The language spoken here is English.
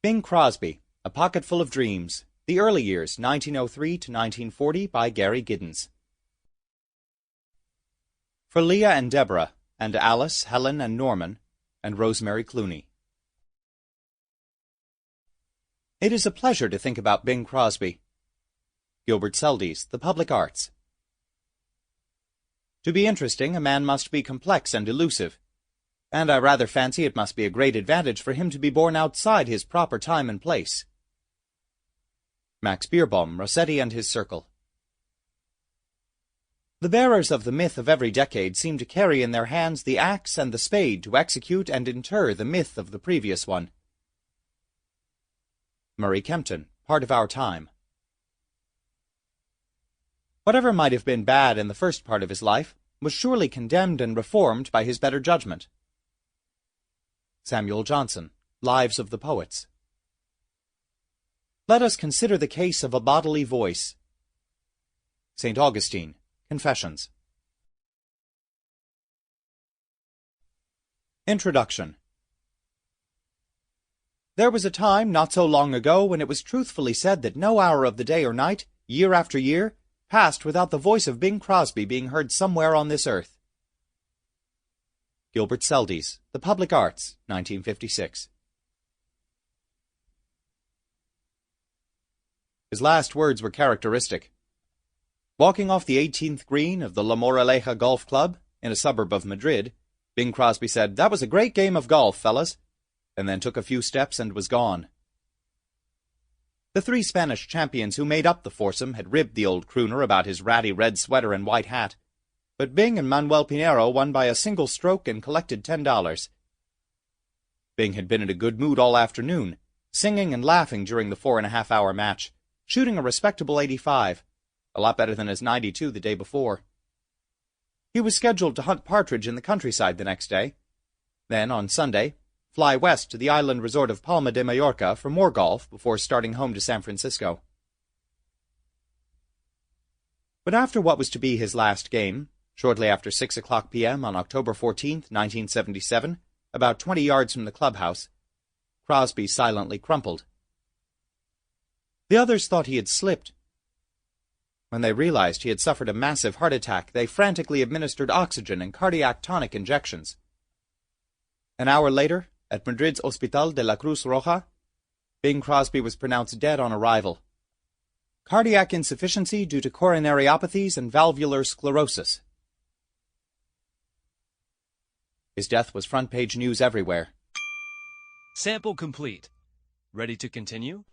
Bing Crosby, A Pocketful of Dreams, The Early Years, 1903 to 1940, by Gary Giddins. For Leah and Deborah, and Alice, Helen, and Norman, and Rosemary Clooney. It is a pleasure to think about Bing Crosby. Gilbert Seldes, The Public Arts. To be interesting, a man must be complex and elusive, and I rather fancy it must be a great advantage for him to be born outside his proper time and place. Max Beerbohm, Rossetti and His Circle. The bearers of the myth of every decade seem to carry in their hands the axe and the spade to execute and inter the myth of the previous one. Murray Kempton, Part of Our Time. Whatever might have been bad in the first part of his life was surely condemned and reformed by his better judgment. Samuel Johnson, Lives of the Poets. Let us consider the case of a bodily voice. St. Augustine, Confessions. Introduction. There was a time not so long ago when it was truthfully said that no hour of the day or night, year after year, passed without the voice of Bing Crosby being heard somewhere on this earth. Gilbert Seldes, The Public Arts, 1956. His last words were characteristic. Walking off the 18th green of the La Moraleja Golf Club, in a suburb of Madrid, Bing Crosby said, "That was a great game of golf, fellas," and then took a few steps and was gone. The three Spanish champions who made up the foursome had ribbed the old crooner about his ratty red sweater and white hat, but Bing and Manuel Pinero won by a single stroke and collected $10. Bing had been in a good mood all afternoon, singing and laughing during the 4.5-hour match, shooting a respectable 85, a lot better than his 92 the day before. He was scheduled to hunt partridge in the countryside the next day, then, on Sunday, fly west to the island resort of Palma de Mallorca for more golf before starting home to San Francisco. But after what was to be his last game, shortly after 6:00 p.m. on October 14th, 1977, about 20 yards from the clubhouse, Crosby silently crumpled. The others thought he had slipped. When they realized he had suffered a massive heart attack, they frantically administered oxygen and cardiac tonic injections. An hour later, at Madrid's Hospital de la Cruz Roja, Bing Crosby was pronounced dead on arrival. Cardiac insufficiency due to coronariopathies and valvular sclerosis. His death was front-page news everywhere. Sample complete. Ready to continue?